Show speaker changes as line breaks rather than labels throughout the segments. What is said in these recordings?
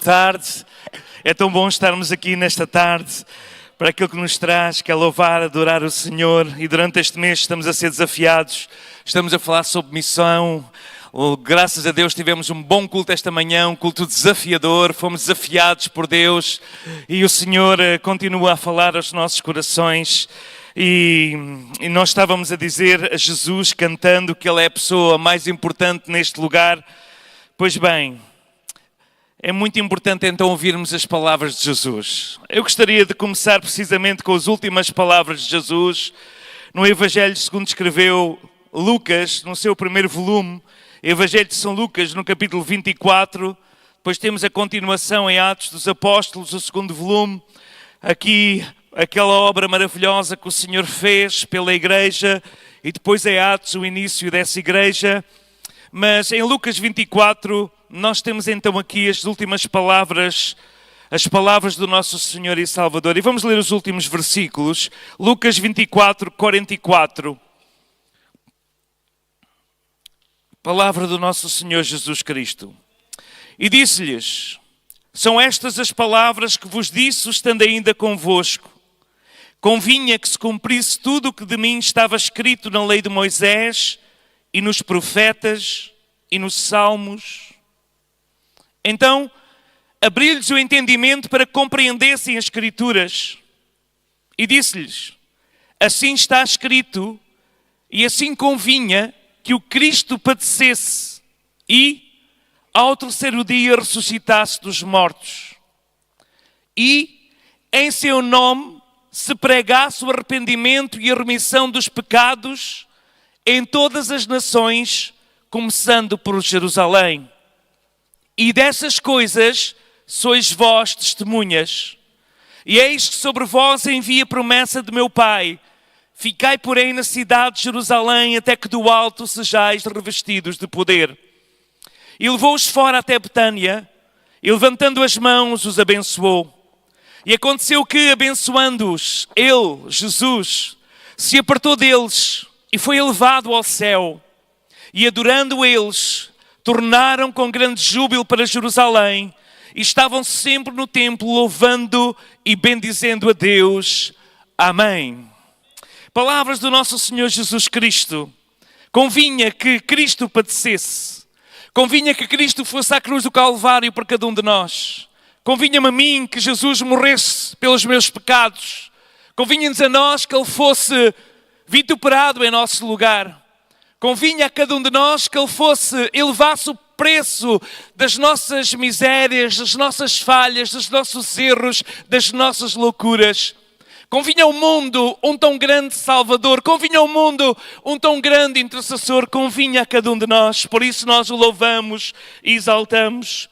Tarde, é tão bom estarmos aqui nesta tarde para aquilo que nos traz, que é louvar, adorar o Senhor. E durante este mês estamos a ser desafiados, estamos a falar sobre missão. Graças a Deus tivemos um bom culto esta manhã, um culto desafiador, fomos desafiados por Deus e o Senhor continua a falar aos nossos corações. E nós estávamos a dizer a Jesus, cantando, que Ele é a pessoa mais importante neste lugar. Pois bem, é muito importante então ouvirmos as palavras de Jesus. Eu gostaria de começar precisamente com as últimas palavras de Jesus no Evangelho segundo escreveu Lucas, no seu primeiro volume, Evangelho de São Lucas, no capítulo 24. Depois temos a continuação em Atos dos Apóstolos, o segundo volume. Aqui, aquela obra maravilhosa que o Senhor fez pela igreja e depois em Atos, o início dessa igreja. Mas em Lucas 24, nós temos então aqui as últimas palavras, as palavras do nosso Senhor e Salvador. E vamos ler os últimos versículos. Lucas 24, 44. Palavra do nosso Senhor Jesus Cristo. E disse-lhes: são estas as palavras que vos disse, estando ainda convosco. Convinha que se cumprisse tudo o que de mim estava escrito na lei de Moisés e nos profetas e nos salmos. Então, abriu-lhes o entendimento para que compreendessem as Escrituras. E disse-lhes: assim está escrito, e assim convinha que o Cristo padecesse e, ao terceiro dia, ressuscitasse dos mortos. E, em seu nome, se pregasse o arrependimento e a remissão dos pecados em todas as nações, começando por Jerusalém. E dessas coisas sois vós testemunhas. E eis que sobre vós envia a promessa de meu Pai. Ficai, porém, na cidade de Jerusalém, até que do alto sejais revestidos de poder. E levou-os fora até Betânia, e levantando as mãos, os abençoou. E aconteceu que, abençoando-os, ele, Jesus, se apartou deles e foi elevado ao céu. E adorando eles, tornaram com grande júbilo para Jerusalém e estavam sempre no templo louvando e bendizendo a Deus. Amém. Palavras do nosso Senhor Jesus Cristo. Convinha que Cristo padecesse. Convinha que Cristo fosse à cruz do Calvário por cada um de nós. Convinha-me a mim que Jesus morresse pelos meus pecados. Convinha-nos a nós que Ele fosse vituperado em nosso lugar. Convinha a cada um de nós que Ele elevasse o preço das nossas misérias, das nossas falhas, dos nossos erros, das nossas loucuras. Convinha ao mundo um tão grande Salvador, convinha ao mundo um tão grande intercessor, convinha a cada um de nós. Por isso nós o louvamos e exaltamos.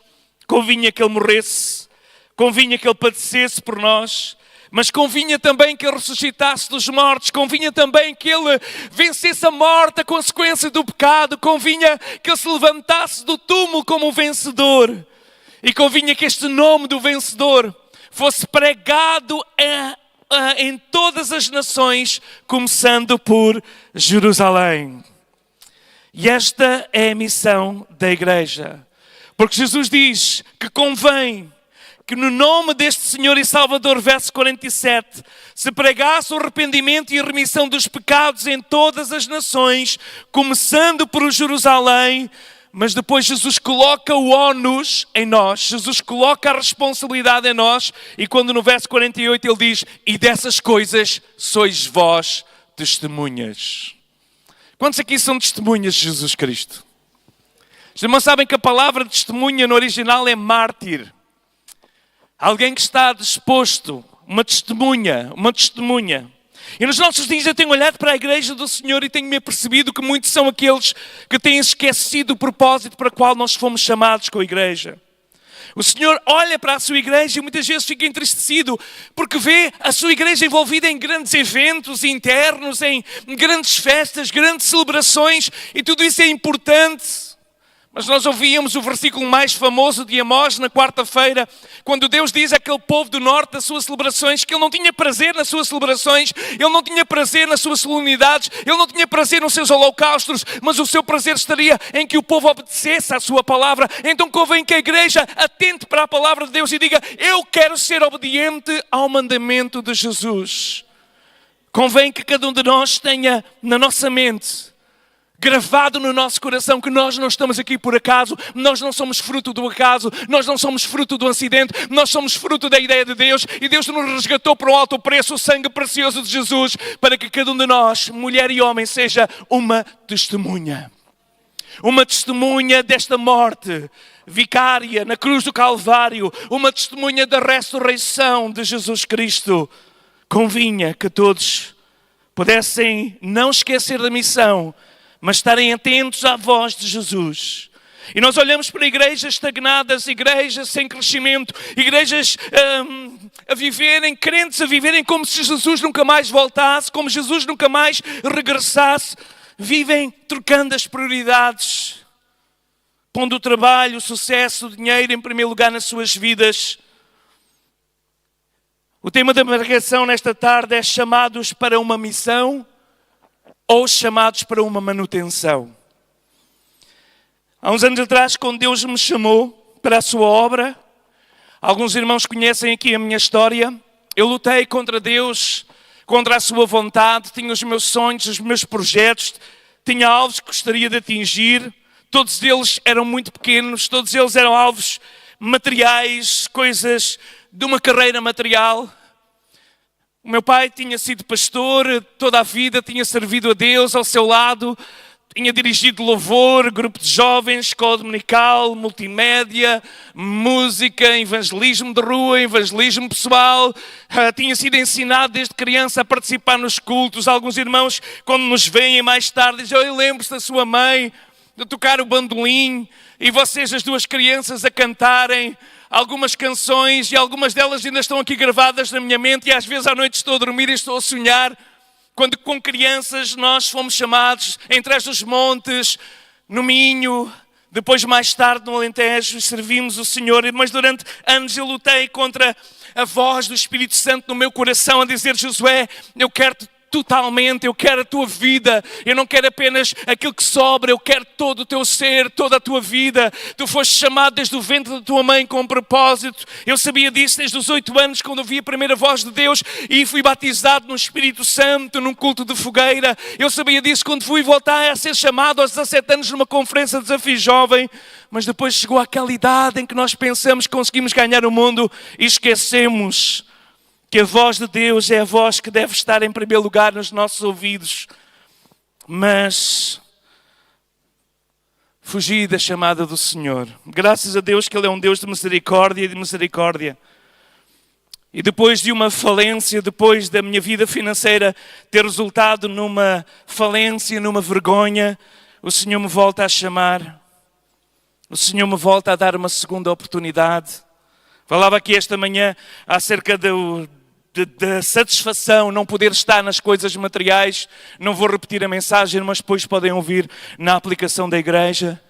Convinha que Ele morresse, convinha que Ele padecesse por nós. Mas convinha também que Ele ressuscitasse dos mortos, convinha também que Ele vencesse a morte, a consequência do pecado, convinha que Ele se levantasse do túmulo como um vencedor. E convinha que este nome do vencedor fosse pregado em todas as nações, começando por Jerusalém. E esta é a missão da igreja. Porque Jesus diz que convém que no nome deste Senhor e Salvador, verso 47, se pregasse o arrependimento e a remissão dos pecados em todas as nações, começando por Jerusalém, mas depois Jesus coloca o ónus em nós, Jesus coloca a responsabilidade em nós, e quando no verso 48 ele diz: e dessas coisas sois vós testemunhas. Quantos aqui são testemunhas de Jesus Cristo? Os irmãos sabem que a palavra testemunha no original é mártir. Alguém que está disposto, uma testemunha. E nos nossos dias eu tenho olhado para a igreja do Senhor e tenho-me apercebido que muitos são aqueles que têm esquecido o propósito para o qual nós fomos chamados com a igreja. O Senhor olha para a sua igreja e muitas vezes fica entristecido porque vê a sua igreja envolvida em grandes eventos internos, em grandes festas, grandes celebrações, e tudo isso é importante. Mas nós ouvíamos o versículo mais famoso de Amós na quarta-feira, quando Deus diz àquele povo do norte das suas celebrações que Ele não tinha prazer nas suas celebrações, Ele não tinha prazer nas suas solenidades, Ele não tinha prazer nos seus holocaustos, mas o seu prazer estaria em que o povo obedecesse à sua palavra. Então convém que a igreja atente para a palavra de Deus e diga: eu quero ser obediente ao mandamento de Jesus. Convém que cada um de nós tenha na nossa mente, gravado no nosso coração, que nós não estamos aqui por acaso, nós não somos fruto do acaso, nós não somos fruto do acidente, nós somos fruto da ideia de Deus, e Deus nos resgatou por um alto preço, o sangue precioso de Jesus, para que cada um de nós, mulher e homem, seja uma testemunha. Uma testemunha desta morte vicária na cruz do Calvário, uma testemunha da ressurreição de Jesus Cristo. Convinha que todos pudessem não esquecer da missão, mas estarem atentos à voz de Jesus. E nós olhamos para igrejas estagnadas, igrejas sem crescimento, igrejas a viverem, crentes a viverem como se Jesus nunca mais voltasse, como Jesus nunca mais regressasse. Vivem trocando as prioridades, pondo o trabalho, o sucesso, o dinheiro em primeiro lugar nas suas vidas. O tema da pregação nesta tarde é chamados para uma missão ou chamados para uma manutenção. Há uns anos atrás, quando Deus me chamou para a sua obra, alguns irmãos conhecem aqui a minha história. Eu lutei contra Deus, contra a sua vontade, tinha os meus sonhos, os meus projetos, tinha alvos que gostaria de atingir. Todos eles eram muito pequenos, todos eles eram alvos materiais, coisas de uma carreira material. O meu pai tinha sido pastor, toda a vida tinha servido a Deus ao seu lado, tinha dirigido louvor, grupo de jovens, escola dominical, multimédia, música, evangelismo de rua, evangelismo pessoal. Tinha sido ensinado desde criança a participar nos cultos. Alguns irmãos, quando nos veem mais tarde, dizem: eu lembro-se da sua mãe de tocar o bandolim e vocês, as duas crianças, a cantarem algumas canções, e algumas delas ainda estão aqui gravadas na minha mente, e às vezes à noite estou a dormir e estou a sonhar, quando com crianças nós fomos chamados em Trás-os-Montes, no Minho, depois mais tarde no Alentejo, servimos o Senhor. Mas durante anos eu lutei contra a voz do Espírito Santo no meu coração a dizer: Josué, eu quero-te totalmente, eu quero a tua vida, eu não quero apenas aquilo que sobra, eu quero todo o teu ser, toda a tua vida. Tu foste chamado desde o ventre da tua mãe com um propósito. Eu sabia disso desde os 8 anos, quando ouvi a primeira voz de Deus e fui batizado no Espírito Santo, num culto de fogueira. Eu sabia disso quando fui voltar a ser chamado aos 17 anos numa conferência de desafio jovem. Mas depois chegou aquela idade em que nós pensamos que conseguimos ganhar o mundo e esquecemos que a voz de Deus é a voz que deve estar em primeiro lugar nos nossos ouvidos. Mas fugi da chamada do Senhor. Graças a Deus que Ele é um Deus de misericórdia e de misericórdia. E depois de uma falência, depois da minha vida financeira ter resultado numa falência, numa vergonha, o Senhor me volta a chamar. O Senhor me volta a dar uma segunda oportunidade. Falava aqui esta manhã acerca da satisfação, não poder estar nas coisas materiais. Não vou repetir a mensagem, mas depois podem ouvir na aplicação da igreja.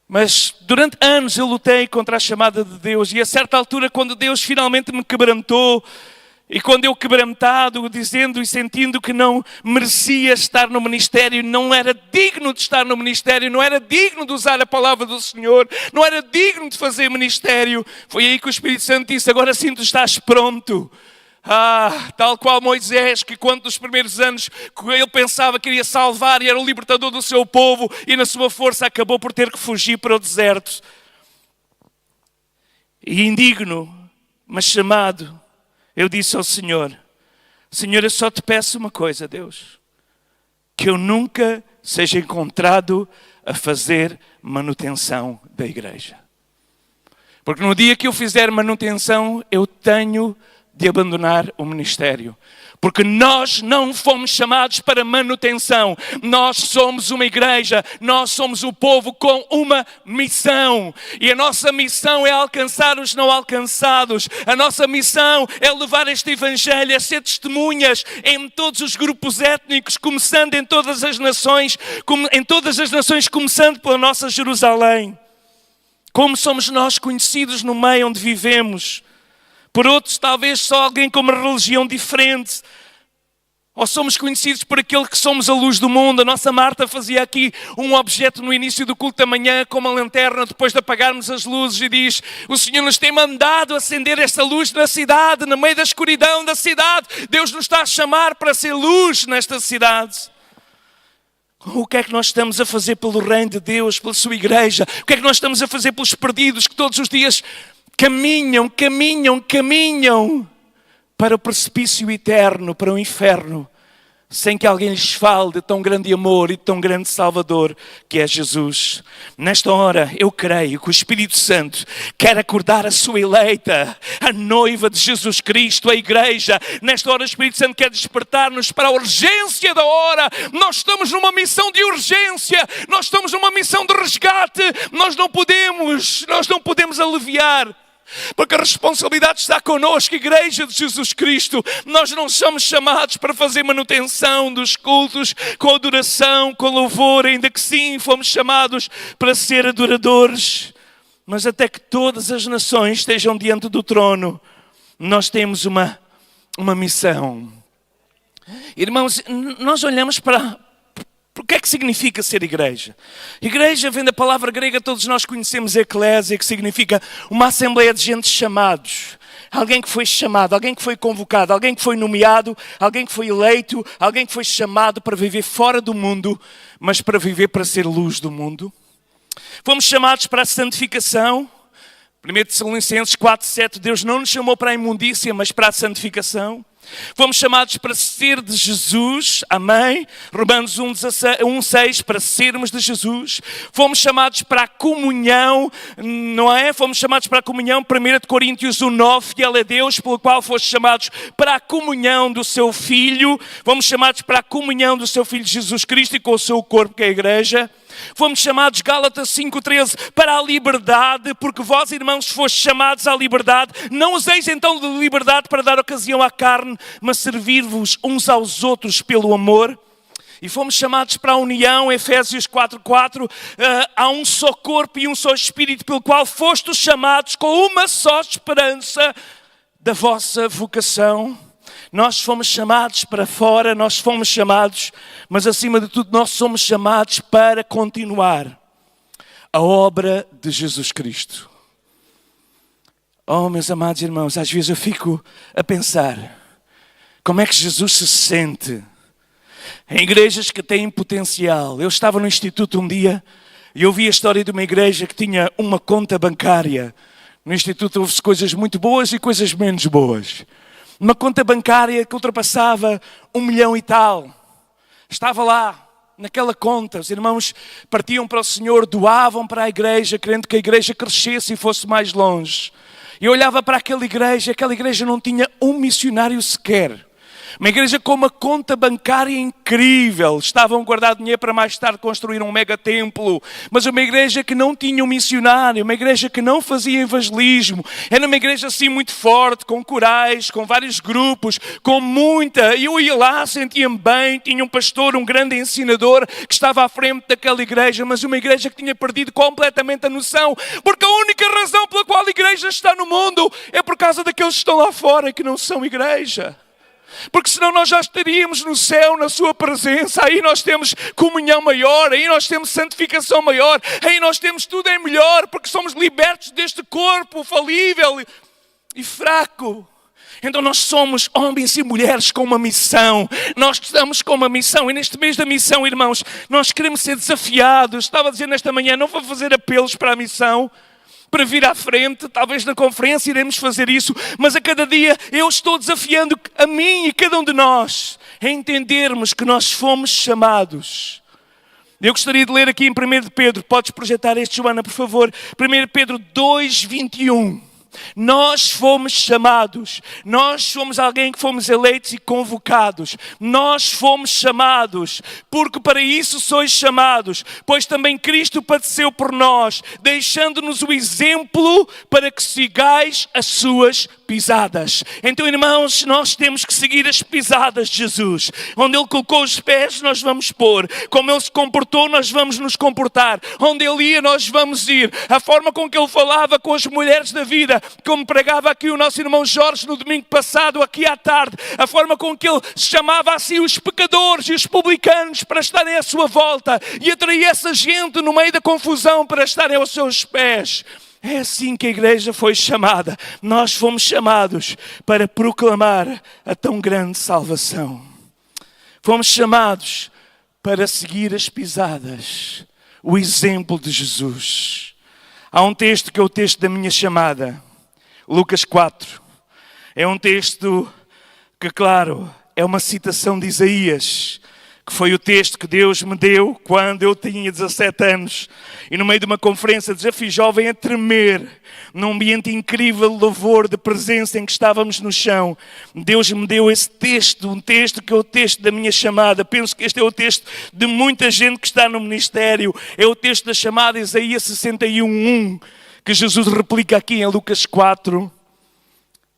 Mas durante anos eu lutei contra a chamada de Deus, e a certa altura, quando Deus finalmente me quebrantou, e quando eu quebrantado, dizendo e sentindo que não merecia estar no ministério, não era digno de estar no ministério, não era digno de usar a palavra do Senhor, não era digno de fazer ministério, foi aí que o Espírito Santo disse: agora sim tu estás pronto. Tal qual Moisés, que quando nos primeiros anos ele pensava que iria salvar e era o libertador do seu povo, e na sua força acabou por ter que fugir para o deserto. E indigno, mas chamado, eu disse ao Senhor: Senhor, eu só te peço uma coisa, Deus, que eu nunca seja encontrado a fazer manutenção da igreja. Porque no dia que eu fizer manutenção, eu tenho de abandonar o ministério. Porque nós não fomos chamados para manutenção. Nós somos uma igreja, nós somos o povo com uma missão. E a nossa missão é alcançar os não alcançados. A nossa missão é levar este evangelho, a ser testemunhas em todos os grupos étnicos, começando em todas as nações, começando pela nossa Jerusalém. Como somos nós conhecidos no meio onde vivemos? Por outros, talvez só alguém com uma religião diferente. Ou somos conhecidos por aquele que somos a luz do mundo. A nossa Marta fazia aqui um objeto no início do culto da manhã, com uma lanterna, depois de apagarmos as luzes, e diz: o Senhor nos tem mandado acender esta luz na cidade, no meio da escuridão da cidade. Deus nos está a chamar para ser luz nesta cidade. O que é que nós estamos a fazer pelo reino de Deus, pela sua igreja? O que é que nós estamos a fazer pelos perdidos que todos os dias caminham para o precipício eterno, para o inferno, sem que alguém lhes fale de tão grande amor e de tão grande Salvador que é Jesus? Nesta hora, eu creio que o Espírito Santo quer acordar a sua eleita, a noiva de Jesus Cristo, a igreja. Nesta hora, o Espírito Santo quer despertar-nos para a urgência da hora. Nós estamos numa missão de urgência, nós estamos numa missão de resgate. Nós não podemos aliviar, porque a responsabilidade está connosco, igreja de Jesus Cristo. Nós não somos chamados para fazer manutenção dos cultos, com adoração, com louvor, ainda que sim, fomos chamados para ser adoradores. Mas até que todas as nações estejam diante do trono, nós temos uma missão. Irmãos, nós olhamos para o que é que significa ser igreja? Igreja vem da palavra grega, todos nós conhecemos eclésia, que significa uma assembleia de gente chamados. Alguém que foi chamado, alguém que foi convocado, alguém que foi nomeado, alguém que foi eleito, alguém que foi chamado para viver fora do mundo, mas para viver para ser luz do mundo. Fomos chamados para a santificação. 1 Tessalonicenses 4:7, Deus não nos chamou para a imundícia, mas para a santificação. Fomos chamados para ser de Jesus, amém? Romanos 1:6, para sermos de Jesus. Fomos chamados para a comunhão, não é? Fomos chamados para a comunhão, 1 Coríntios 1:9, que Ele é Deus, pelo qual fostes chamados para a comunhão do seu Filho. Fomos chamados para a comunhão do seu Filho Jesus Cristo e com o seu corpo, que é a igreja. Fomos chamados, Gálatas 5:13, para a liberdade, porque vós, irmãos, fostes chamados à liberdade. Não useis então de liberdade para dar ocasião à carne, mas servir-vos uns aos outros pelo amor. E fomos chamados para a união, Efésios 4:4, há um só corpo e um só espírito, pelo qual fostes chamados com uma só esperança da vossa vocação. Nós fomos chamados para fora, nós fomos chamados, mas acima de tudo nós somos chamados para continuar a obra de Jesus Cristo. Oh, meus amados irmãos, às vezes eu fico a pensar, como é que Jesus se sente em igrejas que têm potencial? Eu estava no instituto um dia e ouvi a história de uma igreja que tinha uma conta bancária. No instituto houve coisas muito boas e coisas menos boas. Uma conta bancária que ultrapassava 1 milhão e tal. Estava lá, naquela conta. Os irmãos partiam para o Senhor, doavam para a igreja, querendo que a igreja crescesse e fosse mais longe. E eu olhava para aquela igreja não tinha um missionário sequer. Uma igreja com uma conta bancária incrível. Estavam a guardar dinheiro para mais tarde construir um mega templo. Mas uma igreja que não tinha um missionário. Uma igreja que não fazia evangelismo. Era uma igreja assim muito forte, com corais, com vários grupos, com muita. E eu ia lá, sentia-me bem. Tinha um pastor, um grande ensinador, que estava à frente daquela igreja. Mas uma igreja que tinha perdido completamente a noção. Porque a única razão pela qual a igreja está no mundo é por causa daqueles que estão lá fora e que não são igreja. Porque senão nós já estaríamos no céu, na sua presença. Aí nós temos comunhão maior, aí nós temos santificação maior, aí nós temos tudo em melhor, porque somos libertos deste corpo falível e fraco. Então nós somos homens e mulheres com uma missão. Nós estamos com uma missão. E neste mês da missão, irmãos, nós queremos ser desafiados. Estava a dizer nesta manhã, não vou fazer apelos para a missão, para vir à frente, talvez na conferência iremos fazer isso, mas a cada dia eu estou desafiando a mim e cada um de nós a entendermos que nós fomos chamados. Eu gostaria de ler aqui em 1 Pedro, podes projetar este, Joana, por favor, 1 Pedro 2:21. Nós fomos chamados, nós somos alguém que fomos eleitos e convocados. Nós fomos chamados, porque para isso sois chamados, pois também Cristo padeceu por nós, deixando-nos o exemplo para que sigais as suas pisadas. Então, irmãos, nós temos que seguir as pisadas de Jesus. Onde Ele colocou os pés, nós vamos pôr. Como Ele se comportou, nós vamos nos comportar. Onde Ele ia, nós vamos ir. A forma com que Ele falava com as mulheres da vida, como pregava aqui o nosso irmão Jorge no domingo passado, aqui à tarde, a forma com que Ele chamava assim os pecadores e os publicanos para estarem à sua volta e atraía essa gente no meio da confusão para estarem aos seus pés. É assim que a igreja foi chamada. Nós fomos chamados para proclamar a tão grande salvação. Fomos chamados para seguir as pisadas, o exemplo de Jesus. Há um texto que é o texto da minha chamada, Lucas 4. É um texto que, claro, é uma citação de Isaías, que foi o texto que Deus me deu quando eu tinha 17 anos. E no meio de uma conferência de Desafio Jovem a tremer, num ambiente incrível de louvor, de presença em que estávamos no chão, Deus me deu esse texto, um texto que é o texto da minha chamada. Penso que este é o texto de muita gente que está no ministério. É o texto da chamada Isaías 61:1, que Jesus replica aqui em Lucas 4.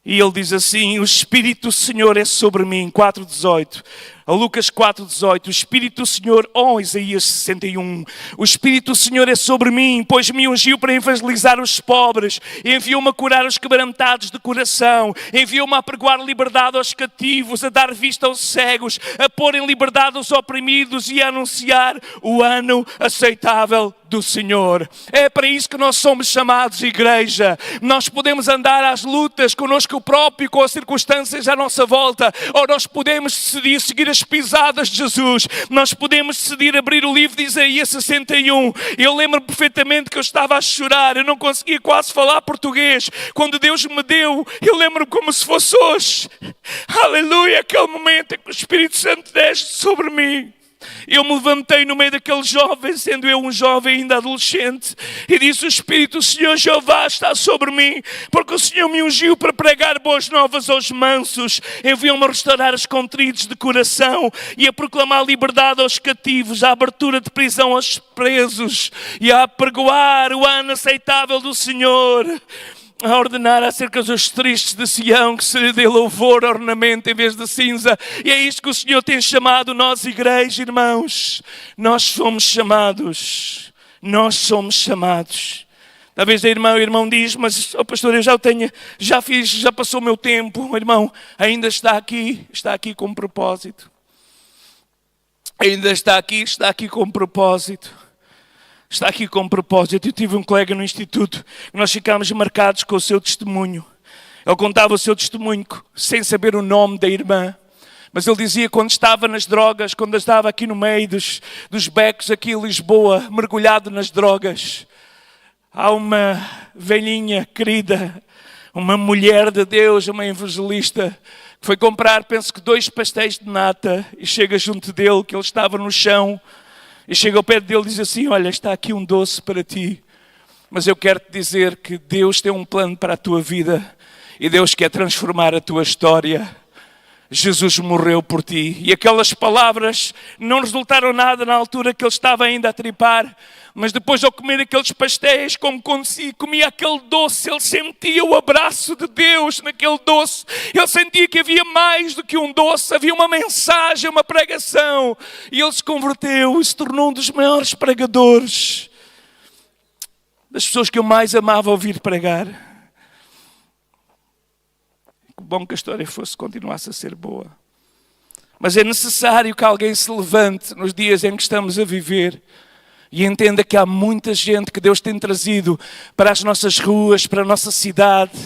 E ele diz assim: o Espírito do Senhor é sobre mim, 4:18. A Lucas 4:18, o Espírito do Senhor, Isaías 61, o Espírito do Senhor é sobre mim, pois me ungiu para evangelizar os pobres, enviou-me a curar os quebrantados de coração, enviou-me a pregoar liberdade aos cativos, a dar vista aos cegos, a pôr em liberdade os oprimidos e a anunciar o ano aceitável do Senhor. É para isso que nós somos chamados, igreja. Nós podemos andar às lutas connosco próprio, com as circunstâncias à nossa volta, ou nós podemos decidir seguir as pisadas de Jesus. Nós podemos decidir abrir o livro de Isaías 61. Eu lembro perfeitamente que eu estava a chorar, eu não conseguia quase falar português. Quando Deus me deu, eu lembro como se fosse hoje. Aleluia, aquele momento em que o Espírito Santo desce sobre mim. Eu me levantei no meio daqueles jovens, sendo eu um jovem ainda adolescente, e disse: o Espírito do Senhor Jeová está sobre mim, porque o Senhor me ungiu para pregar boas novas aos mansos, enviou-me a restaurar os contritos de coração e a proclamar liberdade aos cativos, a abertura de prisão aos presos e a pregoar o ano aceitável do Senhor, a ordenar acerca dos tristes de Sião que se dê louvor, ornamento em vez de cinza. E é isto que o Senhor tem chamado nós, igreja, irmãos. Nós somos chamados. Nós somos chamados. Talvez o irmão diz: mas pastor, eu já fiz, já passou o meu tempo. O irmão ainda está aqui com propósito. Ainda está aqui com propósito. Está aqui com propósito. Eu tive um colega no instituto, nós ficámos marcados com o seu testemunho. Ele contava o seu testemunho sem saber o nome da irmã. Mas ele dizia quando estava nas drogas, quando estava aqui no meio dos becos aqui em Lisboa, mergulhado nas drogas, há uma velhinha querida, uma mulher de Deus, uma evangelista, que foi comprar, penso que 2 pastéis de nata, e chega junto dele, que ele estava no chão, e chega ao pé dele e diz assim: olha, está aqui um doce para ti, mas eu quero te dizer que Deus tem um plano para a tua vida e Deus quer transformar a tua história. Jesus morreu por ti. E aquelas palavras não resultaram nada na altura que ele estava ainda a tripar, mas depois ao comer aqueles pastéis, como comia aquele doce, ele sentia o abraço de Deus naquele doce. Ele sentia que havia mais do que um doce, havia uma mensagem, uma pregação. E ele se converteu e se tornou um dos maiores pregadores, das pessoas que eu mais amava ouvir pregar. Que bom que a história continuasse a ser boa. Mas é necessário que alguém se levante nos dias em que estamos a viver e entenda que há muita gente que Deus tem trazido para as nossas ruas, para a nossa cidade,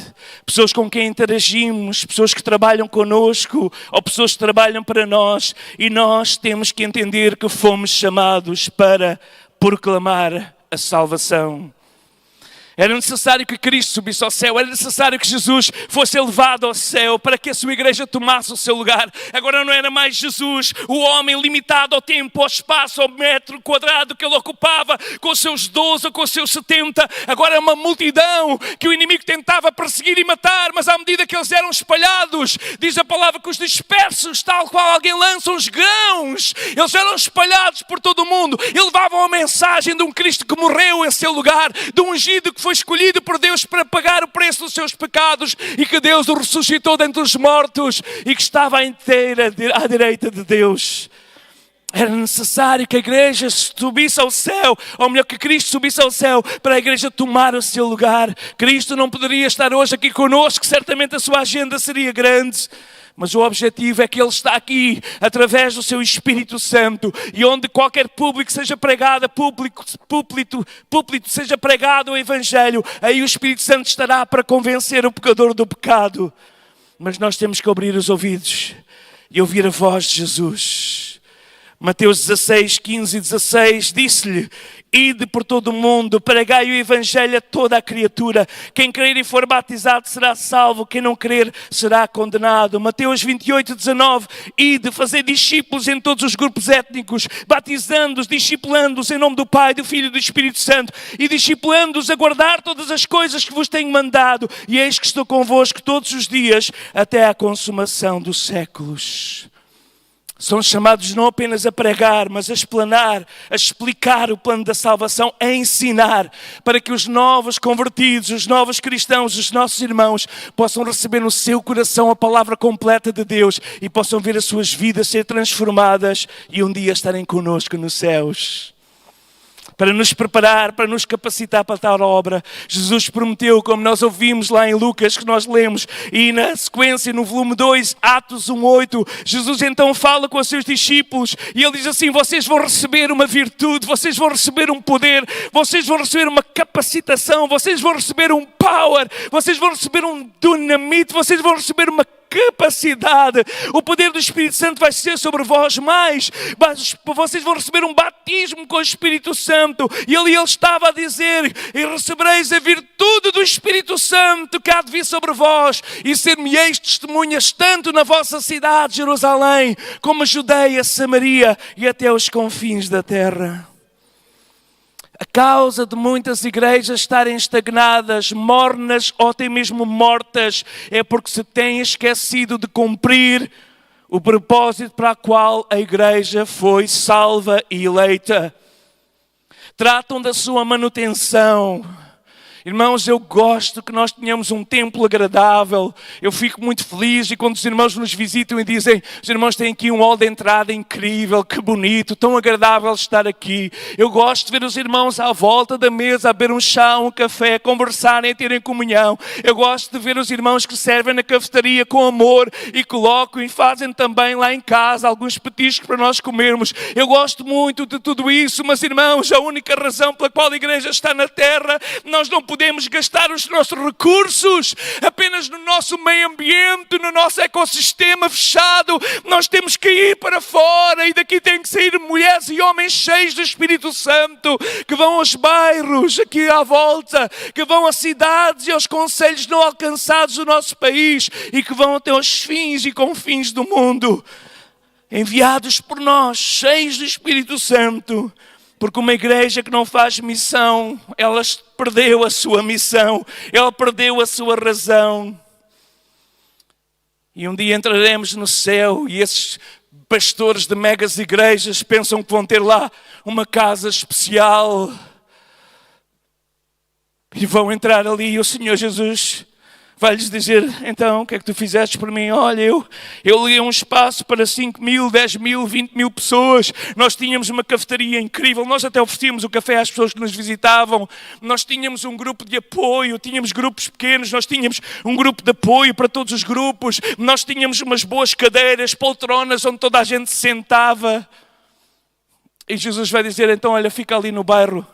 pessoas com quem interagimos, pessoas que trabalham connosco ou pessoas que trabalham para nós, e nós temos que entender que fomos chamados para proclamar a salvação. Era necessário que Cristo subisse ao céu, era necessário que Jesus fosse elevado ao céu para que a sua igreja tomasse o seu lugar. Agora não era mais Jesus, o homem limitado ao tempo, ao espaço, ao metro quadrado que ele ocupava, com os seus 12 ou com os seus 70. Agora é uma multidão que o inimigo tentava perseguir e matar, mas à medida que eles eram espalhados, diz a palavra que os dispersos, tal qual alguém lança os grãos, eles eram espalhados por todo o mundo e levavam a mensagem de um Cristo que morreu em seu lugar, de um ungido que foi escolhido por Deus para pagar o preço dos seus pecados e que Deus o ressuscitou dentre os mortos e que estava à direita de Deus. Era necessário que a igreja subisse ao céu, ou melhor, que Cristo subisse ao céu para a igreja tomar o seu lugar. Cristo não poderia estar hoje aqui conosco, certamente a sua agenda seria grande. Mas o objetivo é que Ele está aqui, através do seu Espírito Santo, e onde qualquer público seja pregado, púlpito seja pregado o Evangelho, aí o Espírito Santo estará para convencer o pecador do pecado. Mas nós temos que abrir os ouvidos e ouvir a voz de Jesus. Mateus 16, 15 e 16, disse-lhe: ide por todo o mundo, pregai o Evangelho a toda a criatura. Quem crer e for batizado será salvo, quem não crer será condenado. Mateus 28, 19, ide, fazer discípulos em todos os grupos étnicos, batizando-os, discipulando-os em nome do Pai, do Filho e do Espírito Santo, e discipulando-os a guardar todas as coisas que vos tenho mandado. E eis que estou convosco todos os dias, até à consumação dos séculos. São chamados não apenas a pregar, mas a explanar, a explicar o plano da salvação, a ensinar, para que os novos convertidos, os novos cristãos, os nossos irmãos, possam receber no seu coração a palavra completa de Deus e possam ver as suas vidas ser transformadas e um dia estarem conosco nos céus. Para nos preparar, para nos capacitar para tal obra, Jesus prometeu, como nós ouvimos lá em Lucas, que nós lemos, e na sequência, no volume 2, Atos 1:8, Jesus então fala com os seus discípulos e ele diz assim: vocês vão receber uma virtude, vocês vão receber um poder, vocês vão receber uma capacitação, vocês vão receber um power, vocês vão receber um dinamite, vocês vão receber uma capacidade. O poder do Espírito Santo vai ser sobre vós mais. Vocês vão receber um batismo com o Espírito Santo. E ali ele estava a dizer: e recebereis a virtude do Espírito Santo que há de vir sobre vós, e ser-me-eis testemunhas tanto na vossa cidade, Jerusalém, como a Judeia, Samaria e até os confins da terra. A causa de muitas igrejas estarem estagnadas, mornas ou até mesmo mortas é porque se têm esquecido de cumprir o propósito para o qual a igreja foi salva e eleita. Tratam da sua manutenção. Irmãos, eu gosto que nós tenhamos um templo agradável. Eu fico muito feliz e quando os irmãos nos visitam e dizem: os irmãos têm aqui um hall de entrada incrível, que bonito, tão agradável estar aqui. Eu gosto de ver os irmãos à volta da mesa a beber um chá, um café, conversarem e terem comunhão. Eu gosto de ver os irmãos que servem na cafetaria com amor e colocam e fazem também lá em casa alguns petiscos para nós comermos. Eu gosto muito de tudo isso, mas irmãos, a única razão pela qual a igreja está na terra, nós não podemos gastar os nossos recursos apenas no nosso meio ambiente, no nosso ecossistema fechado. Nós temos que ir para fora e daqui tem que sair mulheres e homens cheios do Espírito Santo, que vão aos bairros aqui à volta, que vão às cidades e aos concelhos não alcançados do nosso país e que vão até aos fins e confins do mundo, enviados por nós, cheios do Espírito Santo. Porque uma igreja que não faz missão, ela perdeu a sua missão, ela perdeu a sua razão. E um dia entraremos no céu e esses pastores de megas igrejas pensam que vão ter lá uma casa especial. E vão entrar ali e o Senhor Jesus vai-lhes dizer: então, o que é que tu fizeste por mim? Olha, eu li um espaço para 5.000, 10.000, 20.000 pessoas. Nós tínhamos uma cafetaria incrível. Nós até oferecíamos o café às pessoas que nos visitavam. Nós tínhamos um grupo de apoio. Tínhamos grupos pequenos. Nós tínhamos um grupo de apoio para todos os grupos. Nós tínhamos umas boas cadeiras, poltronas, onde toda a gente se sentava. E Jesus vai dizer: então, olha, fica ali no bairro.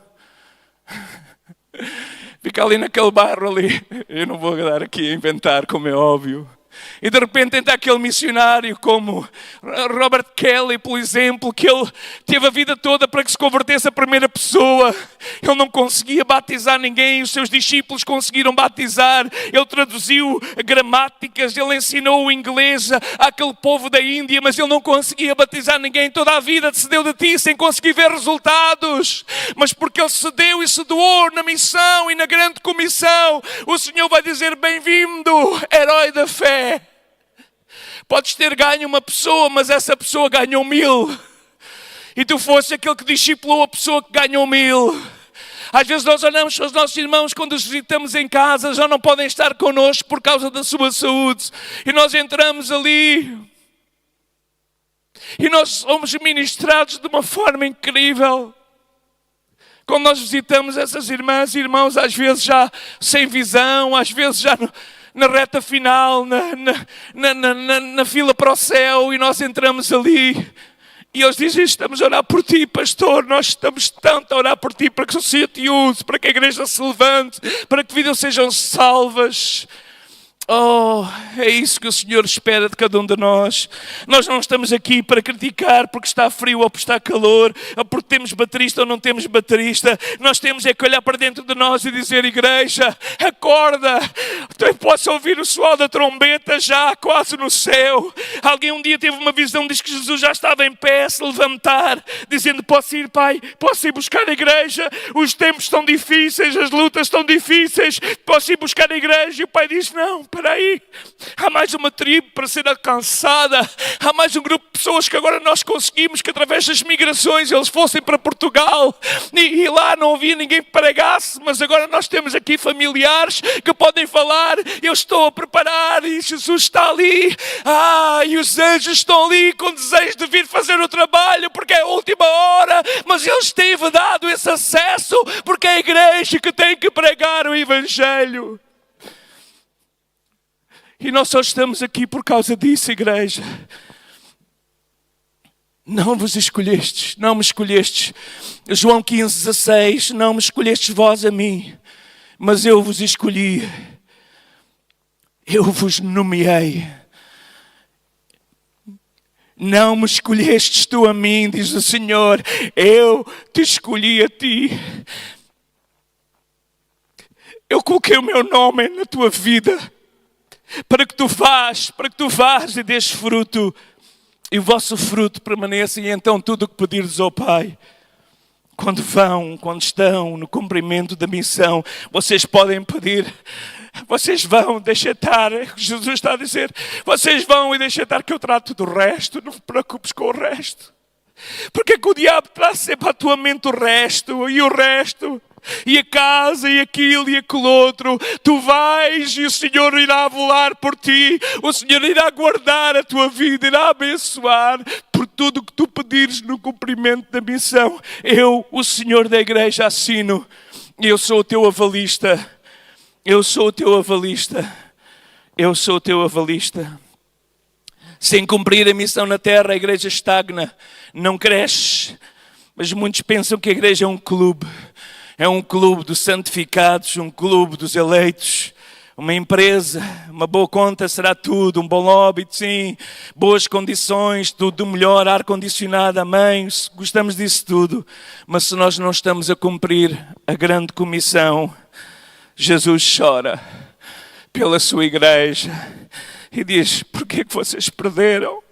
Fica ali naquele bairro ali. Eu não vou dar aqui a inventar, como é óbvio. E de repente entra aquele missionário como Robert Kelly, por exemplo, que ele teve a vida toda para que se convertesse a primeira pessoa. Ele não conseguia batizar ninguém, os seus discípulos conseguiram batizar. Ele traduziu gramáticas, ele ensinou o inglês àquele povo da Índia, mas ele não conseguia batizar ninguém. Toda a vida se deu de ti sem conseguir ver resultados. Mas porque ele se deu e se doou na missão e na grande comissão, o Senhor vai dizer: bem-vindo, herói da fé. Podes ter ganho uma pessoa, mas essa pessoa ganhou 1000. E tu foste aquele que discipulou a pessoa que ganhou 1000. Às vezes nós olhamos para os nossos irmãos quando os visitamos em casa, já não podem estar connosco por causa da sua saúde. E nós entramos ali e nós somos ministrados de uma forma incrível. Quando nós visitamos essas irmãs e irmãos, às vezes já sem visão, às vezes já na reta final, na fila para o céu, e nós entramos ali e eles dizem: estamos a orar por ti, pastor, nós estamos tanto a orar por ti, para que o Senhor te use, para que a igreja se levante, para que vidas sejam salvas. Oh, é isso que o Senhor espera de cada um de nós. Nós não estamos aqui para criticar porque está frio ou porque está calor, ou porque temos baterista ou não temos baterista. Nós temos é que olhar para dentro de nós e dizer: igreja, acorda. Eu posso ouvir o suor da trombeta já quase no céu. Alguém um dia teve uma visão, diz que Jesus já estava em pé, a se levantar, dizendo: posso ir, Pai, posso ir buscar a igreja. Os tempos estão difíceis, as lutas estão difíceis, posso ir buscar a igreja. E o Pai diz: não, espera aí, há mais uma tribo para ser alcançada, há mais um grupo de pessoas que agora nós conseguimos que através das migrações eles fossem para Portugal e lá não havia ninguém que pregasse, mas agora nós temos aqui familiares que podem falar. Eu estou a preparar e Jesus está ali, e os anjos estão ali com desejo de vir fazer o trabalho porque é a última hora, mas eles têm dado esse acesso porque é a igreja que tem que pregar o Evangelho. E nós só estamos aqui por causa disso, igreja. Não vos escolhestes, não me escolhestes. João 15:16, não me escolhestes vós a mim, mas eu vos escolhi. Eu vos nomeei. Não me escolhestes tu a mim, diz o Senhor, eu te escolhi a ti. Eu coloquei o meu nome na tua vida, para que tu vás e dês fruto, e o vosso fruto permaneça, e então tudo o que pedirdes ao Pai, quando estão no cumprimento da missão, vocês podem pedir, vocês vão, deixa estar, Jesus está a dizer, vocês vão e deixa estar que eu trato do resto, não te preocupes com o resto. Porque é que o diabo traz sempre à tua mente o resto, e a casa, e aquilo, e aquele outro. Tu vais e o Senhor irá velar por ti. O Senhor irá guardar a tua vida, irá abençoar por tudo o que tu pedires no cumprimento da missão. Eu, o Senhor da igreja, assino. Eu sou o teu avalista. Eu sou o teu avalista. Eu sou o teu avalista. Sem cumprir a missão na terra, a igreja estagna, não cresce. Mas muitos pensam que a igreja é um clube. É um clube dos santificados, um clube dos eleitos, uma empresa, uma boa conta será tudo, um bom lobby, sim, boas condições, tudo melhor, ar-condicionado, amém, gostamos disso tudo. Mas se nós não estamos a cumprir a grande comissão, Jesus chora pela sua igreja e diz: porquê que vocês perderam?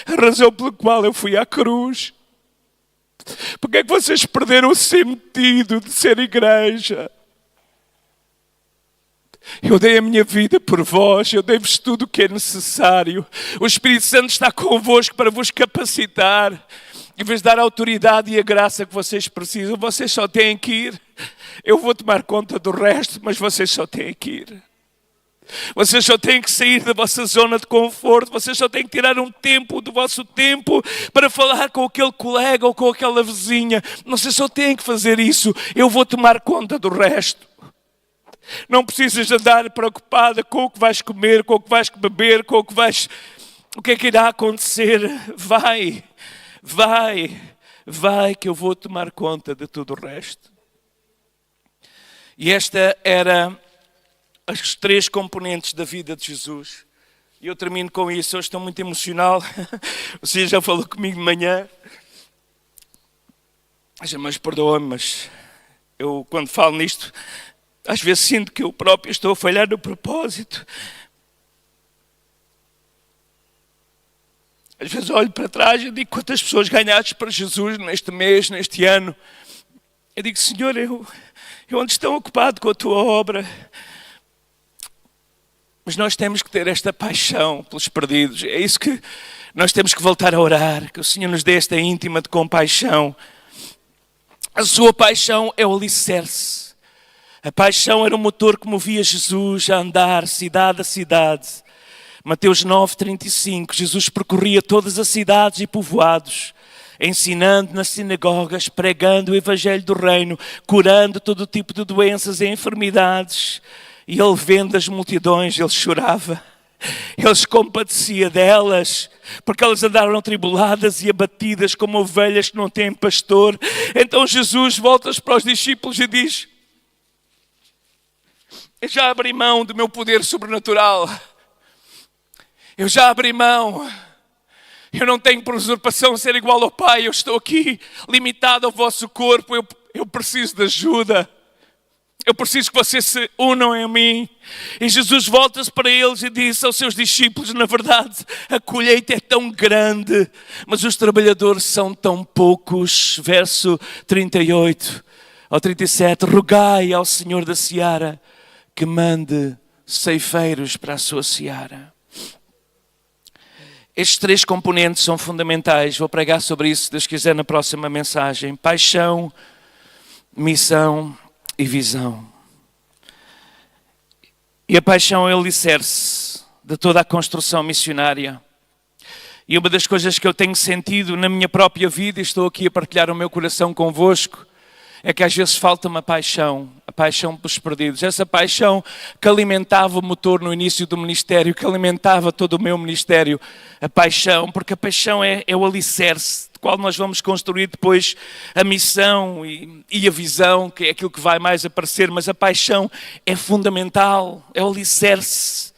A razão pela qual eu fui à cruz. Porque é que vocês perderam o sentido de ser igreja? Eu dei a minha vida por vós, eu dei-vos tudo o que é necessário. O Espírito Santo está convosco para vos capacitar e vos dar a autoridade e a graça que vocês precisam. Vocês só têm que ir. Eu vou tomar conta do resto, mas vocês só têm que ir. Vocês só têm que sair da vossa zona de conforto. Vocês só têm que tirar um tempo do vosso tempo para falar com aquele colega ou com aquela vizinha. Vocês só têm que fazer isso. Eu vou tomar conta do resto. Não precisas andar preocupada com o que vais comer, com o que vais beber, com o que é que irá acontecer. Vai que eu vou tomar conta de tudo o resto. E esta era as 3 componentes da vida de Jesus. E eu termino com isso. Hoje estou muito emocional. O Senhor já falou comigo de manhã. Mas perdoa-me, mas eu quando falo nisto, às vezes sinto que eu próprio estou a falhar no propósito. Às vezes olho para trás e digo quantas pessoas ganhadas para Jesus neste mês, neste ano. Eu digo, Senhor, eu ando tão ocupado com a tua obra. Mas nós temos que ter esta paixão pelos perdidos. É isso que nós temos que voltar a orar, que o Senhor nos dê esta íntima de compaixão. A sua paixão é o alicerce. A paixão era o motor que movia Jesus a andar cidade a cidade. Mateus 9:35, Jesus percorria todas as cidades e povoados, ensinando nas sinagogas, pregando o evangelho do reino, curando todo tipo de doenças e enfermidades. E ele vendo as multidões, ele chorava. Ele se compadecia delas, porque elas andaram atribuladas e abatidas como ovelhas que não têm pastor. Então Jesus volta-se para os discípulos e diz, eu já abri mão do meu poder sobrenatural. Eu já abri mão. Eu não tenho por usurpação ser igual ao Pai. Eu estou aqui limitado ao vosso corpo. Eu preciso de ajuda. Eu preciso que vocês se unam a mim. E Jesus volta-se para eles e diz aos seus discípulos, na verdade, a colheita é tão grande, mas os trabalhadores são tão poucos. Verso 38 ao 37, rogai ao Senhor da seara que mande ceifeiros para a sua seara. Estes 3 componentes são fundamentais. Vou pregar sobre isso, se Deus quiser, na próxima mensagem. Paixão, missão e visão. E a paixão é o alicerce de toda a construção missionária. E uma das coisas que eu tenho sentido na minha própria vida, e estou aqui a partilhar o meu coração convosco, é que às vezes falta uma paixão, a paixão pelos perdidos. Essa paixão que alimentava o motor no início do ministério, que alimentava todo o meu ministério. A paixão, porque a paixão é o alicerce, do qual nós vamos construir depois a missão e a visão, que é aquilo que vai mais aparecer. Mas a paixão é fundamental, é o alicerce.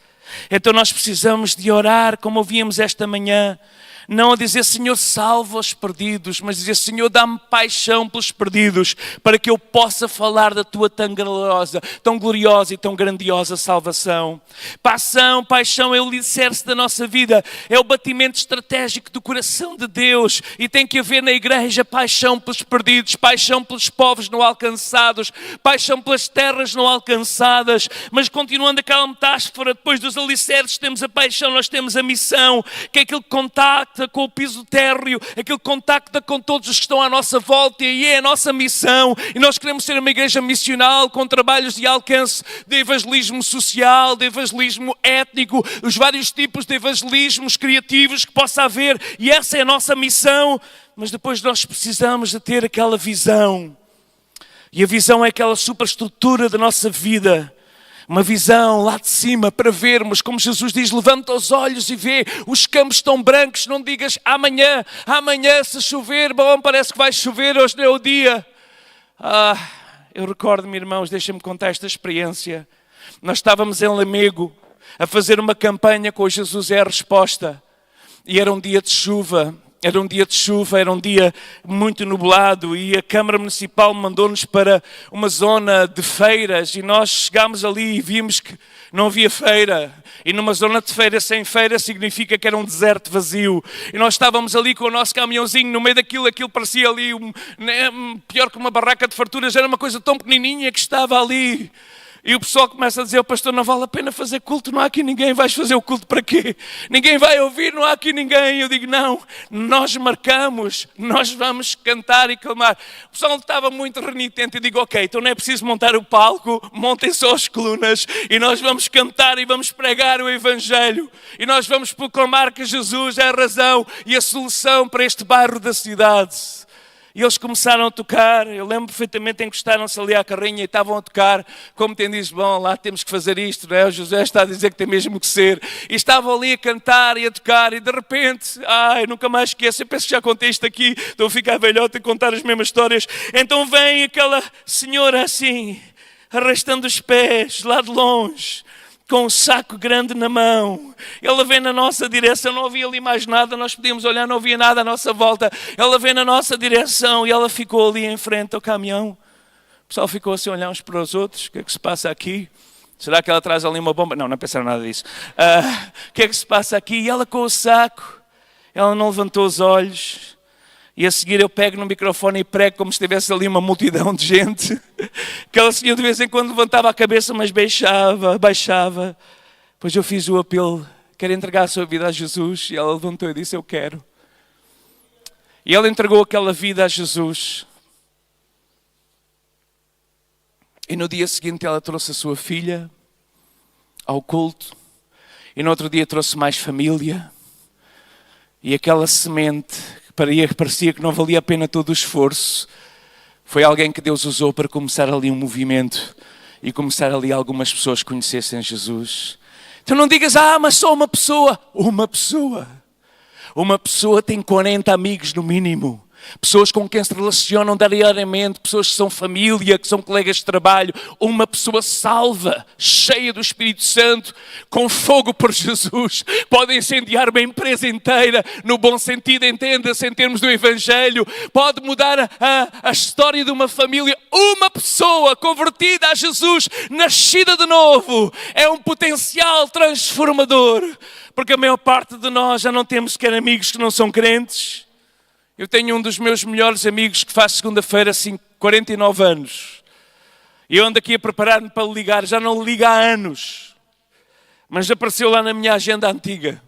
Então nós precisamos de orar, como ouvíamos esta manhã, não a dizer, Senhor, salva os perdidos, mas dizer, Senhor, dá-me paixão pelos perdidos, para que eu possa falar da tua tão gloriosa e tão grandiosa salvação. Paixão é o alicerce da nossa vida, é o batimento estratégico do coração de Deus, e tem que haver na igreja paixão pelos perdidos, paixão pelos povos não alcançados, paixão pelas terras não alcançadas. Mas continuando aquela metáfora, depois dos alicerces temos a paixão, nós temos a missão, que é aquilo que contacta com o piso térreo, aquilo que contacta com todos os que estão à nossa volta, e é a nossa missão. E nós queremos ser uma igreja missional com trabalhos de alcance de evangelismo social, de evangelismo étnico, os vários tipos de evangelismos criativos que possa haver, e essa é a nossa missão. Mas depois nós precisamos de ter aquela visão, e a visão é aquela superestrutura da nossa vida. Uma visão lá de cima para vermos, como Jesus diz, levanta os olhos e vê, os campos estão brancos, não digas amanhã se chover, bom, parece que vai chover, hoje não é o dia. Eu recordo-me, irmãos, deixem-me contar esta experiência. Nós estávamos em Lamego a fazer uma campanha com o Jesus é a Resposta, e era um dia de chuva. Era um dia muito nublado, e a Câmara Municipal mandou-nos para uma zona de feiras, e nós chegámos ali e vimos que não havia feira. E numa zona de feira sem feira significa que era um deserto vazio. E nós estávamos ali com o nosso caminhãozinho no meio daquilo, aquilo parecia ali, pior que uma barraca de farturas, era uma coisa tão pequenininha que estava ali. E o pessoal começa a dizer, o pastor, não vale a pena fazer culto, não há aqui ninguém, vais fazer o culto para quê? Ninguém vai ouvir, não há aqui ninguém. Eu digo, não, nós marcamos, nós vamos cantar e clamar. O pessoal estava muito renitente, eu digo, ok, então não é preciso montar o palco, montem só as colunas, e nós vamos cantar e vamos pregar o Evangelho, e nós vamos proclamar que Jesus é a razão e a solução para este bairro da cidade. E eles começaram a tocar, eu lembro perfeitamente, encostaram-se ali à carrinha e estavam a tocar, como quem diz, bom, lá temos que fazer isto, não é? O José está a dizer que tem mesmo que ser. E estavam ali a cantar e a tocar, e de repente, eu nunca mais esqueço, eu penso que já contei isto aqui, estou a ficar velhote a contar as mesmas histórias. Então vem aquela senhora assim, arrastando os pés lá de longe, com um saco grande na mão. Ela vem na nossa direção, não havia ali mais nada, nós podíamos olhar, não havia nada à nossa volta. Ela vem na nossa direção e ela ficou ali em frente ao caminhão. O pessoal ficou assim a olhar uns para os outros. O que é que se passa aqui? Será que ela traz ali uma bomba? Não pensaram nada disso. O que é que se passa aqui? E ela com o saco, ela não levantou os olhos. E a seguir eu pego no microfone e prego como se estivesse ali uma multidão de gente. Aquela senhora de vez em quando levantava a cabeça, mas baixava. Depois eu fiz o apelo, quer entregar a sua vida a Jesus? E ela levantou e disse, eu quero. E ela entregou aquela vida a Jesus. E no dia seguinte ela trouxe a sua filha ao culto. E no outro dia trouxe mais família. E aquela semente que parecia que não valia a pena todo o esforço, foi alguém que Deus usou para começar ali um movimento e começar ali algumas pessoas conhecessem Jesus. Então não digas, mas só uma pessoa. Uma pessoa. Uma pessoa tem 40 amigos no mínimo. Pessoas com quem se relacionam diariamente, pessoas que são família, que são colegas de trabalho. Uma pessoa salva, cheia do Espírito Santo, com fogo por Jesus, pode incendiar uma empresa inteira, no bom sentido, entenda-se, em termos do Evangelho. Pode mudar a história de uma família. Uma pessoa convertida a Jesus, nascida de novo, é um potencial transformador. Porque a maior parte de nós já não temos sequer amigos que não são crentes. Eu tenho um dos meus melhores amigos que faz segunda-feira, assim, 49 anos. E eu ando aqui a preparar-me para ligar, já não ligo há anos. Mas apareceu lá na minha agenda antiga.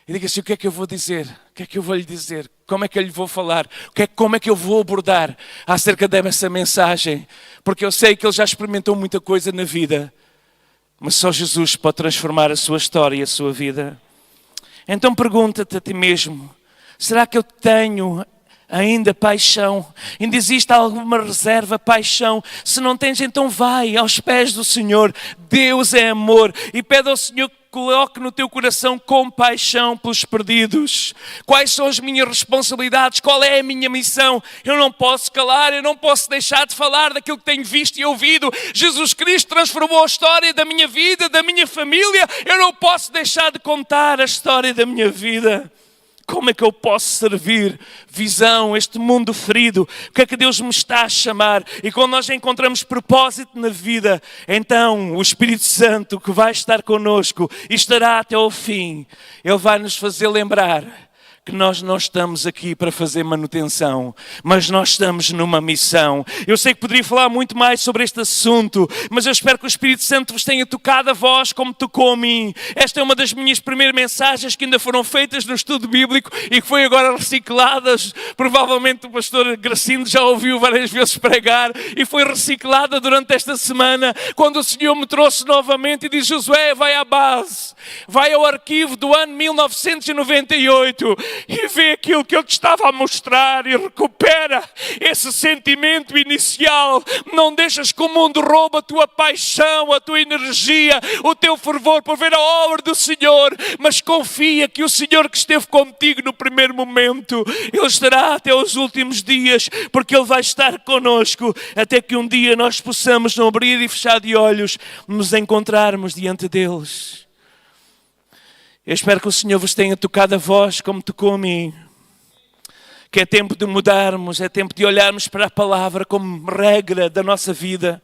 E digo assim, o que é que eu vou dizer? O que é que eu vou lhe dizer? Como é que eu lhe vou falar? Como é que eu vou abordar acerca dessa mensagem? Porque eu sei que ele já experimentou muita coisa na vida. Mas só Jesus pode transformar a sua história e a sua vida. Então pergunta-te a ti mesmo, será que eu tenho ainda paixão? Ainda existe alguma reserva, paixão? Se não tens, então vai aos pés do Senhor. Deus é amor. E pede ao Senhor que coloque no teu coração compaixão pelos perdidos. Quais são as minhas responsabilidades? Qual é a minha missão? Eu não posso calar, eu não posso deixar de falar daquilo que tenho visto e ouvido. Jesus Cristo transformou a história da minha vida, da minha família. Eu não posso deixar de contar a história da minha vida. Como é que eu posso servir? Visão, este mundo ferido. O que é que Deus me está a chamar? E quando nós encontramos propósito na vida, então o Espírito Santo que vai estar connosco e estará até ao fim, Ele vai nos fazer lembrar que nós não estamos aqui para fazer manutenção, mas nós estamos numa missão. Eu sei que poderia falar muito mais sobre este assunto, mas eu espero que o Espírito Santo vos tenha tocado a vós como tocou a mim. Esta é uma das minhas primeiras mensagens que ainda foram feitas no estudo bíblico e que foi agora recicladas. Provavelmente o pastor Gracindo já ouviu várias vezes pregar e foi reciclada durante esta semana, quando o Senhor me trouxe novamente e disse, Josué, vai à base, vai ao arquivo do ano 1998 e vê aquilo que eu te estava a mostrar e recupera esse sentimento inicial. Não deixas que o mundo roube a tua paixão, a tua energia, o teu fervor por ver a obra do Senhor, mas confia que o Senhor que esteve contigo no primeiro momento, Ele estará até os últimos dias, porque Ele vai estar connosco até que um dia nós possamos, no abrir e fechar de olhos, nos encontrarmos diante deles. Eu espero que o Senhor vos tenha tocado a vós como tocou a mim. Que é tempo de mudarmos, é tempo de olharmos para a palavra como regra da nossa vida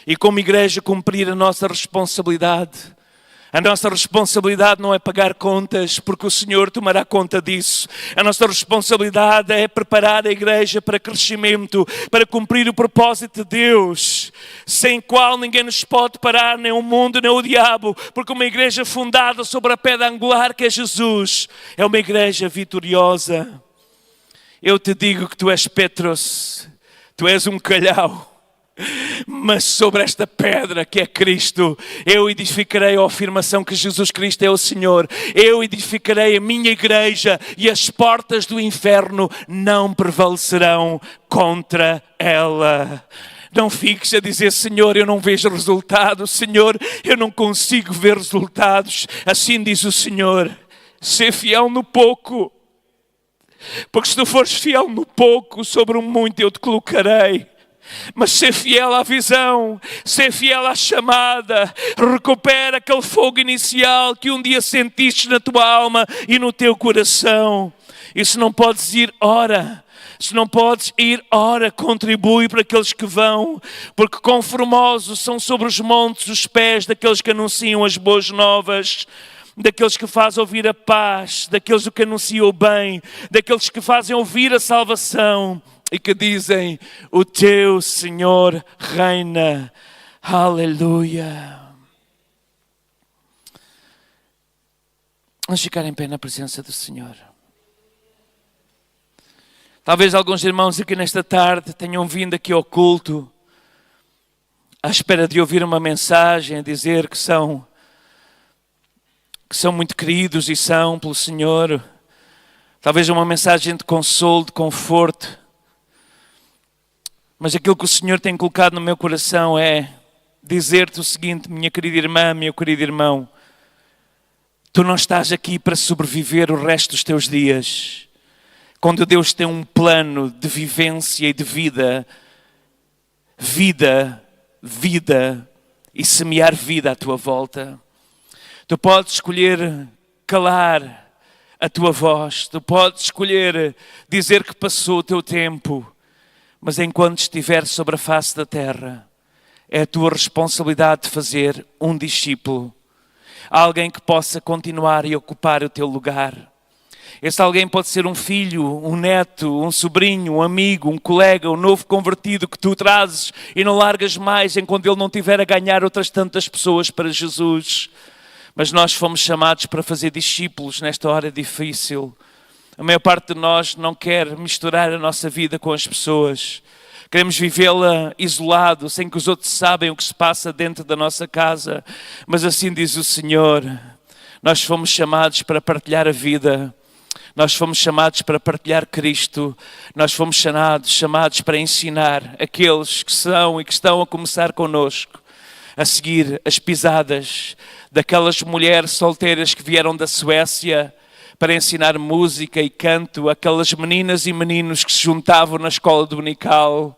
e como igreja cumprir a nossa responsabilidade. A nossa responsabilidade não é pagar contas, porque o Senhor tomará conta disso. A nossa responsabilidade é preparar a igreja para crescimento, para cumprir o propósito de Deus, sem qual ninguém nos pode parar, nem o mundo, nem o diabo, porque uma igreja fundada sobre a pedra angular que é Jesus, é uma igreja vitoriosa. Eu te digo que tu és Petros, tu és um calhau. Mas sobre esta pedra que é Cristo, eu edificarei a afirmação que Jesus Cristo é o Senhor. Eu edificarei a minha igreja e as portas do inferno não prevalecerão contra ela. Não fiques a dizer, Senhor, eu não vejo resultados. Senhor, eu não consigo ver resultados. Assim diz o Senhor, sê fiel no pouco. Porque se tu fores fiel no pouco, sobre o muito eu te colocarei. Mas ser fiel à visão, ser fiel à chamada, recupera aquele fogo inicial que um dia sentiste na tua alma e no teu coração. E se não podes ir, ora. Se não podes ir, ora, contribui para aqueles que vão, porque quão formosos são sobre os montes os pés daqueles que anunciam as boas novas, daqueles que fazem ouvir a paz, daqueles que anunciam o bem, daqueles que fazem ouvir a salvação e que dizem: o teu Senhor reina. Aleluia. Vamos ficar em pé na presença do Senhor. Talvez alguns irmãos aqui nesta tarde tenham vindo aqui ao culto à espera de ouvir uma mensagem a dizer que são muito queridos e são pelo Senhor. Talvez uma mensagem de consolo, de conforto. Mas aquilo que o Senhor tem colocado no meu coração é dizer-te o seguinte, minha querida irmã, meu querido irmão. Tu não estás aqui para sobreviver o resto dos teus dias. Quando Deus tem um plano de vivência e de vida e semear vida à tua volta. Tu podes escolher calar a tua voz, tu podes escolher dizer que passou o teu tempo, mas enquanto estiver sobre a face da terra, é a tua responsabilidade de fazer um discípulo, alguém que possa continuar e ocupar o teu lugar. Esse alguém pode ser um filho, um neto, um sobrinho, um amigo, um colega, um novo convertido que tu trazes e não largas mais enquanto ele não tiver a ganhar outras tantas pessoas para Jesus. Mas nós fomos chamados para fazer discípulos nesta hora difícil. A maior parte de nós não quer misturar a nossa vida com as pessoas. Queremos vivê-la isolado, sem que os outros saibam o que se passa dentro da nossa casa. Mas assim diz o Senhor, nós fomos chamados para partilhar a vida. Nós fomos chamados para partilhar Cristo. Nós fomos chamados para ensinar aqueles que são e que estão a começar connosco a seguir as pisadas daquelas mulheres solteiras que vieram da Suécia para ensinar música e canto, aquelas meninas e meninos que se juntavam na escola dominical,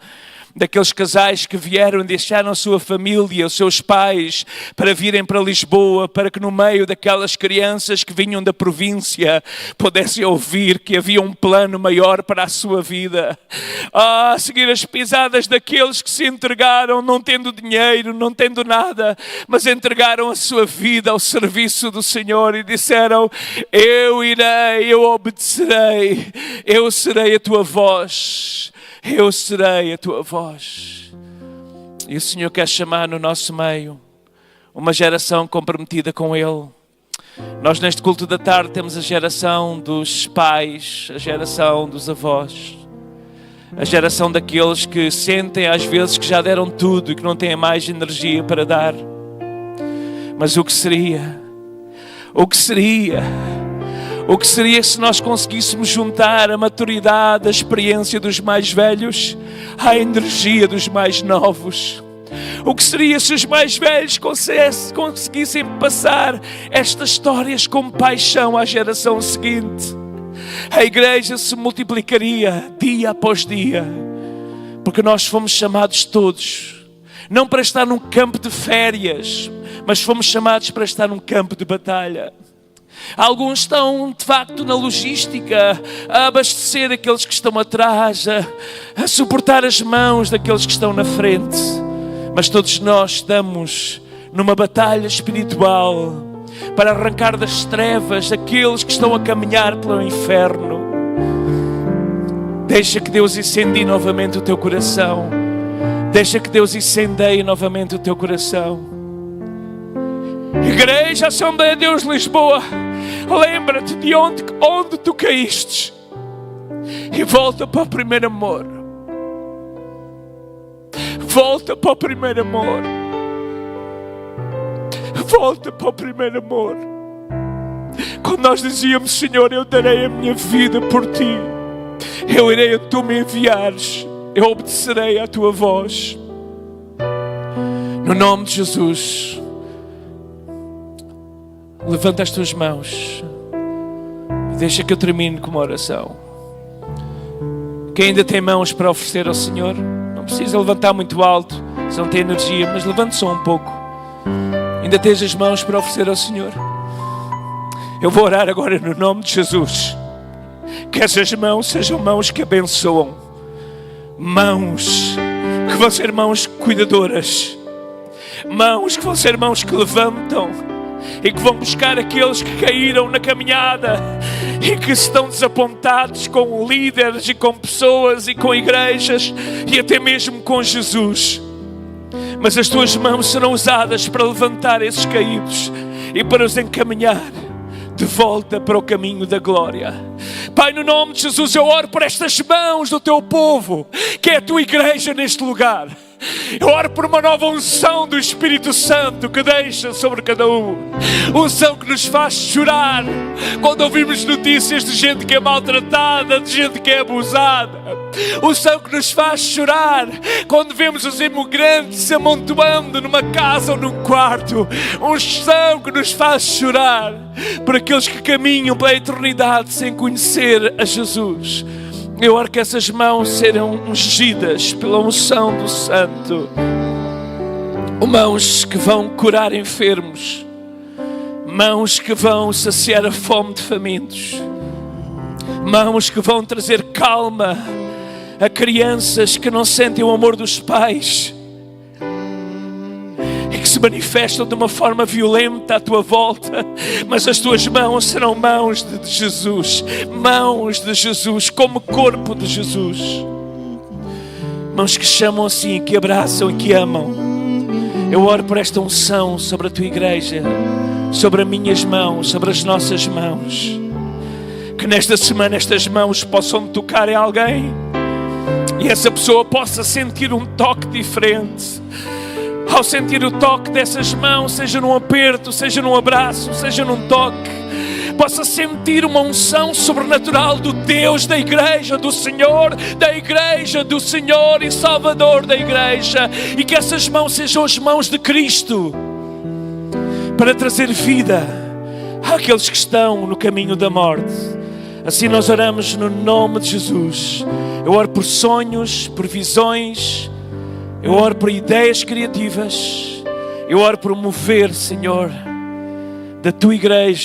daqueles casais que vieram e deixaram a sua família, os seus pais, para virem para Lisboa, para que no meio daquelas crianças que vinham da província, pudessem ouvir que havia um plano maior para a sua vida. Seguir as pisadas daqueles que se entregaram, não tendo dinheiro, não tendo nada, mas entregaram a sua vida ao serviço do Senhor e disseram: eu irei, eu obedecerei, eu serei a tua voz. Eu serei a tua voz. E o Senhor quer chamar no nosso meio uma geração comprometida com Ele. Nós neste culto da tarde temos a geração dos pais, a geração dos avós, a geração daqueles que sentem às vezes que já deram tudo e que não têm mais energia para dar. Mas o que seria se nós conseguíssemos juntar a maturidade, a experiência dos mais velhos à energia dos mais novos? O que seria se os mais velhos conseguissem passar estas histórias com paixão à geração seguinte? A igreja se multiplicaria dia após dia, porque nós fomos chamados todos, não para estar num campo de férias, mas fomos chamados para estar num campo de batalha. Alguns estão, de facto, na logística, a abastecer aqueles que estão atrás, a suportar as mãos daqueles que estão na frente. Mas todos nós estamos numa batalha espiritual para arrancar das trevas aqueles que estão a caminhar pelo inferno. Deixa que Deus incendie novamente o teu coração. Deixa que Deus incendeie novamente o teu coração. Igreja Assembleia de Deus Lisboa, lembra-te de onde tu caíste e volta para o primeiro amor. Volta para o primeiro amor. Volta para o primeiro amor. Quando nós dizíamos: Senhor, eu darei a minha vida por Ti, eu irei onde Tu me enviares, eu obedecerei à Tua voz. No nome de Jesus, levanta as tuas mãos e deixa que eu termine com uma oração. Quem ainda tem mãos para oferecer ao Senhor, não precisa levantar muito alto, se não tem energia, mas levante só um pouco. Ainda tens as mãos para oferecer ao Senhor. Eu vou orar agora no nome de Jesus. Que essas mãos sejam mãos que abençoam. Mãos que vão ser mãos cuidadoras. Mãos que vão ser mãos que levantam e que vão buscar aqueles que caíram na caminhada e que estão desapontados com líderes e com pessoas e com igrejas e até mesmo com Jesus. Mas as tuas mãos serão usadas para levantar esses caídos e para os encaminhar de volta para o caminho da glória. Pai, no nome de Jesus, eu oro por estas mãos do teu povo, que é a tua igreja neste lugar. Eu oro por uma nova unção do Espírito Santo que deixa sobre cada um. Unção que nos faz chorar quando ouvimos notícias de gente que é maltratada, de gente que é abusada. Unção que nos faz chorar quando vemos os imigrantes se amontoando numa casa ou num quarto. Unção que nos faz chorar por aqueles que caminham para a eternidade sem conhecer a Jesus. Eu oro que essas mãos serão ungidas pela unção do Santo. Mãos que vão curar enfermos. Mãos que vão saciar a fome de famintos. Mãos que vão trazer calma a crianças que não sentem o amor dos pais e que se manifestam de uma forma violenta à tua volta, mas as tuas mãos serão mãos de Jesus, mãos de Jesus, como corpo de Jesus, mãos que chamam assim, que abraçam e que amam. Eu oro por esta unção sobre a tua igreja, sobre as minhas mãos, sobre as nossas mãos, que nesta semana estas mãos possam tocar em alguém e essa pessoa possa sentir um toque diferente. Ao sentir o toque dessas mãos, seja num aperto, seja num abraço, seja num toque, possa sentir uma unção sobrenatural do Deus da igreja, do Senhor e Salvador da igreja, e que essas mãos sejam as mãos de Cristo para trazer vida àqueles que estão no caminho da morte. Assim nós oramos no nome de Jesus. Eu oro por sonhos, por visões. Eu oro por ideias criativas. Eu oro por mover, Senhor, da tua igreja